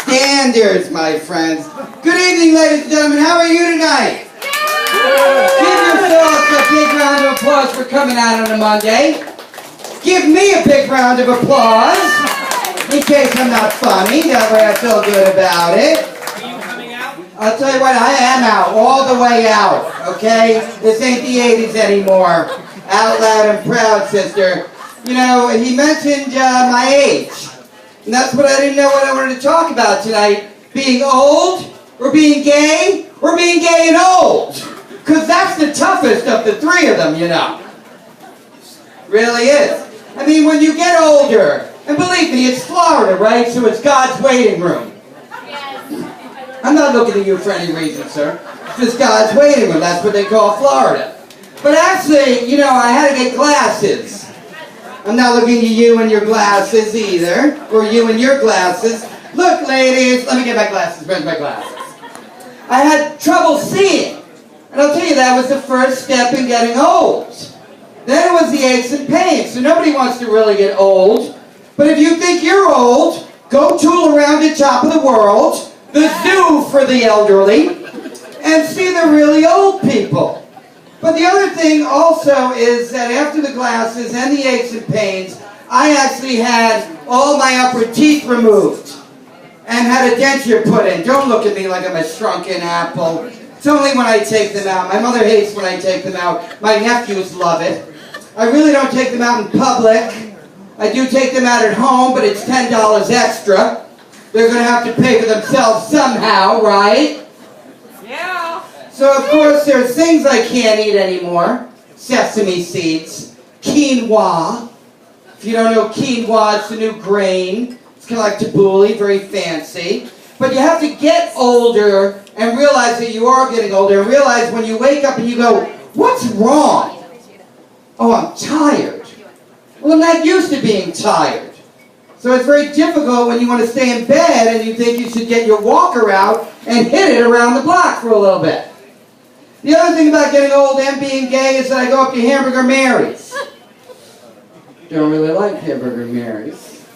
standards, my friends. Good evening, ladies and gentlemen. How are you tonight? Give yourselves a big round of applause for coming out on a Monday. Give me a big round of applause, in case I'm not funny. That way I feel good about it. Are you coming out? I'll tell you what, I am out, all the way out, okay? This ain't the 80s anymore. Out loud and proud, sister. You know, he mentioned my age. And that's what I didn't know what I wanted to talk about tonight. Being old, or being gay and old. Because that's the toughest of the three of them, you know. Really is. I mean, when you get older, and believe me, it's Florida, right? So it's God's waiting room. I'm not looking at you for any reason, sir. It's just God's waiting room. That's what they call Florida. But actually, you know, I had to get glasses. I'm not looking at you and your glasses either, or you and your glasses. Look, ladies, let me get my glasses. Where's my glasses? I had trouble seeing. And I'll tell you, that was the first step in getting old. Then it was the aches and pains. So nobody wants to really get old. But if you think you're old, go tool around the top of the world, the zoo for the elderly, and see the really old people. But the other thing also is that after the glasses and the aches and pains, I actually had all my upper teeth removed and had a denture put in. Don't look at me like I'm a shrunken apple. It's only when I take them out. My mother hates when I take them out. My nephews love it. I really don't take them out in public. I do take them out at home, but it's $10 extra. They're going to have to pay for themselves somehow, right? Yeah. So, of course, there's things I can't eat anymore. Sesame seeds. Quinoa. If you don't know quinoa, it's the new grain. It's kind of like tabbouleh, very fancy. But you have to get older and realize that you are getting older. And realize when you wake up and you go, what's wrong? Oh, I'm tired. Well, I'm not used to being tired. So it's very difficult when you want to stay in bed and you think you should get your walker out and hit it around the block for a little bit. The other thing about getting old and being gay is that I go up to Hamburger Mary's. Don't really like Hamburger Mary's.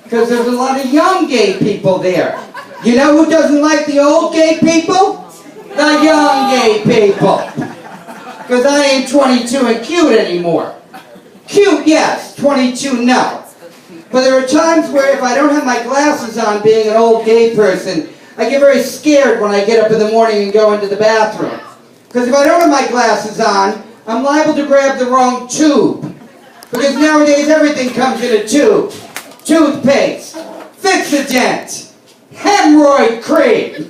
Because there's a lot of young gay people there. You know who doesn't like the old gay people? The young gay people. Because I ain't 22 and cute anymore. Cute, yes. 22, no. But there are times where if I don't have my glasses on, being an old gay person, I get very scared when I get up in the morning and go into the bathroom. Because if I don't have my glasses on, I'm liable to grab the wrong tube. Because nowadays everything comes in a tube. Toothpaste, Fix-A-Dent, hemorrhoid cream.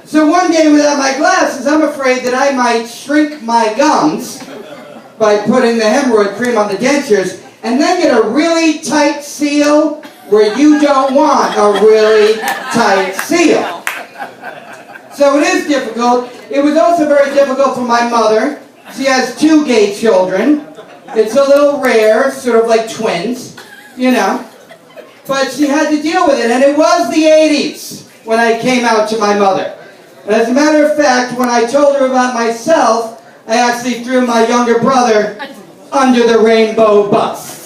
So one day without my glasses, I'm afraid that I might shrink my gums by putting the hemorrhoid cream on the dentures and then get a really tight seal where you don't want a really tight seal. So it is difficult. It was also very difficult for my mother. She has 2 gay children. It's a little rare, sort of like twins, you know. But she had to deal with it, and it was the 80s when I came out to my mother. And as a matter of fact, when I told her about myself, I actually threw my younger brother under the rainbow bus.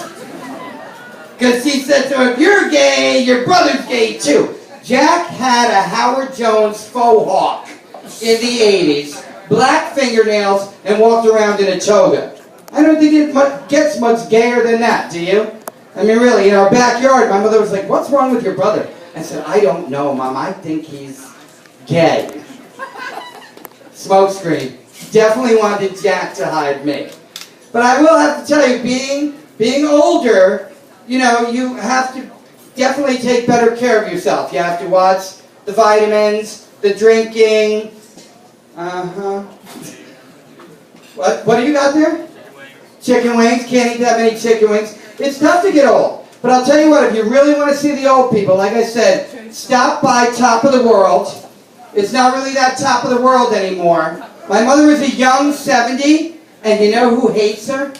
Because she said to her, if you're gay, your brother's gay too. Jack had a Howard Jones faux hawk in the 80s, black fingernails, and walked around in a toga. I don't think it gets much gayer than that, do you? I mean, really, in our backyard, my mother was like, what's wrong with your brother? I said, I don't know, Mom. I think he's gay. Smokescreen. Definitely wanted Jack to hide me. But I will have to tell you, being older, you know, you have to definitely take better care of yourself. You have to watch the vitamins, the drinking. What do you got there? Chicken wings. Can't eat that many chicken wings. It's tough to get old. But I'll tell you what, if you really want to see the old people, like I said, stop by Top of the World. It's not really that top of the world anymore. My mother was a young 70, and you know who hates her?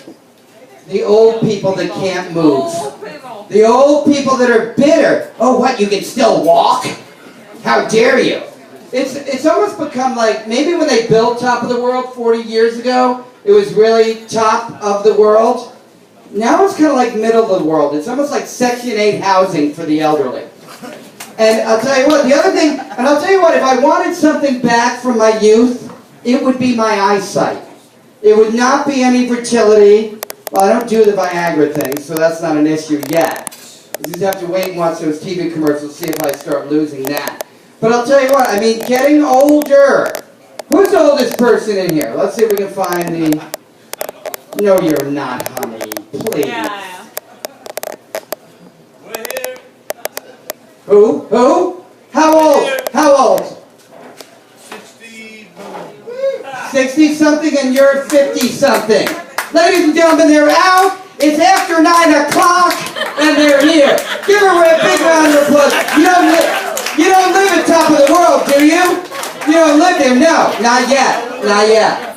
The old people that can't move. The old people that are bitter. Oh, what, you can still walk? How dare you? It's almost become like, maybe when they built Top of the World 40 years ago, it was really top of the world. Now it's kind of like middle of the world. It's almost like Section 8 housing for the elderly. And I'll tell you what, the other thing, and I'll tell you what, if I wanted something back from my youth, it would be my eyesight. It would not be any fertility. Well, I don't do the Viagra thing, so that's not an issue yet. You just have to wait and watch those TV commercials, see if I start losing that. But I'll tell you what, I mean, getting older. Who's the oldest person in here? Let's see if we can find the... No, you're not, honey. Please. Yeah. We're here. Who? Who? How old? How old? 60. 60-something and you're 50-something. Ladies and gentlemen, they're out. It's after 9 o'clock and they're here. Give her a big round of applause. You don't live at top of the world, do you? You don't live there? No, not yet. Not yet.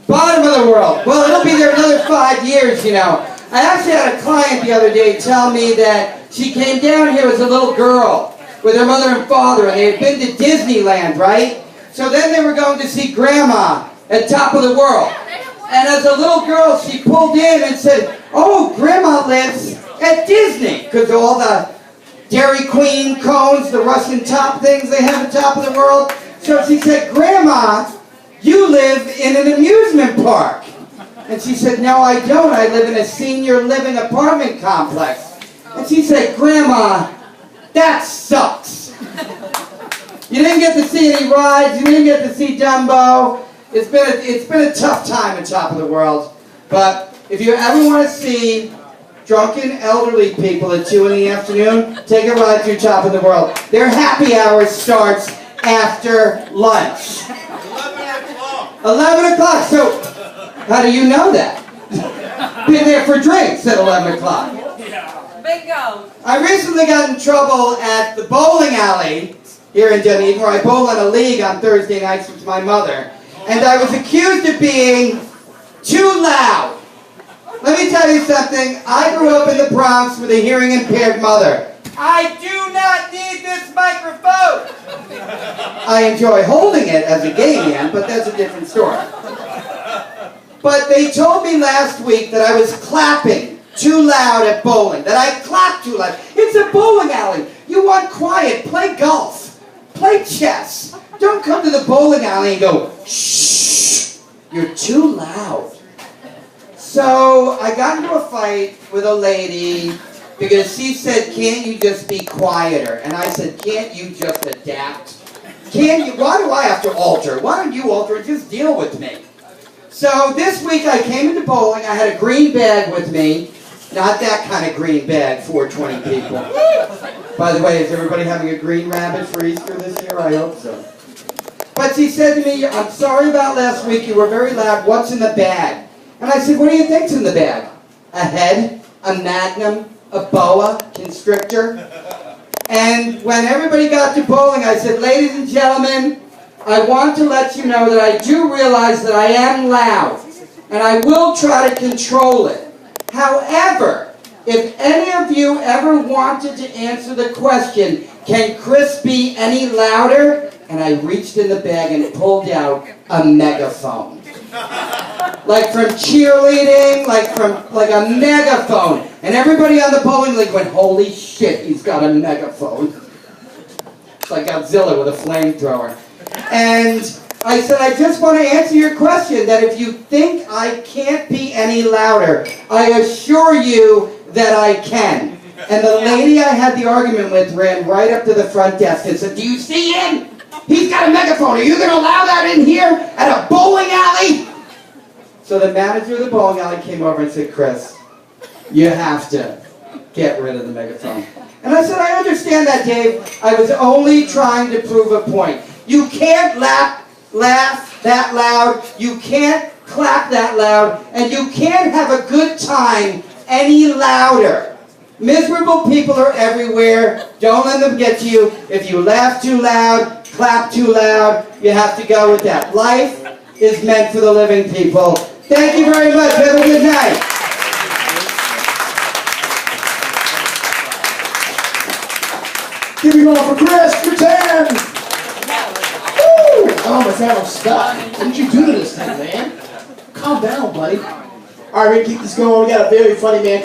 Bottom of the world. Well, it'll be there another 5 years, you know. I actually had a client the other day tell me that she came down here as a little girl with her mother and father, and they had been to Disneyland, right? So then they were going to see Grandma at top of the world. And as a little girl, she pulled in and said, "Oh, Grandma lives at Disney," because all the Dairy Queen cones, the Russian top things they have at top of the world. So she said, "Grandma, you live in an amusement park." And she said, "No, I don't. I live in a senior living apartment complex." And she said, "Grandma, that sucks. You didn't get to see any rides. You didn't get to see Dumbo. It's been a tough time at top of the world. But if you ever want to see drunken elderly people at 2 in the afternoon, take a ride through top of the world. Their happy hour starts after lunch. 11 o'clock. So, how do you know that? Been there for drinks at 11 o'clock. Bingo. I recently got in trouble at the bowling alley here in Dunedin, where I bowl in a league on Thursday nights with my mother. And I was accused of being too loud. Let me tell you something. I grew up in the Bronx with a hearing impaired mother. I do not need this microphone. I enjoy holding it as a gay man, but that's a different story. But they told me last week that I was clapping too loud at bowling, that I clapped too loud. It's a bowling alley. You want quiet. Play golf. Play chess. Don't come to the bowling alley and go, "Shh, you're too loud." So I got into a fight with a lady because she said, "Can't you just be quieter?" And I said, "Can't you just adapt? Can't you? Why do I have to alter? Why don't you alter and just deal with me?" So this week I came into bowling. I had a green bag with me. Not that kind of green bag, 420 people. By the way, is everybody having a green rabbit for Easter this year? I hope so. But she said to me, "I'm sorry about last week. You were very loud. What's in the bag?" And I said, "What do you think's in the bag? A head? A magnum? A boa constrictor?" And when everybody got to bowling, I said, "Ladies and gentlemen, I want to let you know that I do realize that I am loud, and I will try to control it. However, if any of you ever wanted to answer the question, can Chris be any louder?" And I reached in the bag and pulled out a megaphone. Like from cheerleading, like a megaphone. And everybody on the bowling league went, "Holy shit, he's got a megaphone." It's like Godzilla with a flamethrower. And I said, "I just want to answer your question, that if you think I can't be any louder, I assure you that I can." And the lady I had the argument with ran right up to the front desk and said, "Do you see him? He's got a megaphone. Are you going to allow that in here at a bowling alley?" So the manager of the bowling alley came over and said, "Chris, you have to get rid of the megaphone." And I said, "I understand that, Dave. I was only trying to prove a point. You can't laugh that loud, you can't clap that loud, and you can't have a good time any louder. Miserable people are everywhere. Don't let them get to you. If you laugh too loud, clap too loud, you have to go with that. Life is meant for the living, people." Thank you very much. Have a good night. Give me one for Chris. Your 10. Woo! Oh, my saddle's stuck. What did you do to this thing, man? Calm down, buddy. All right, we're going to keep this going. We got a very funny man.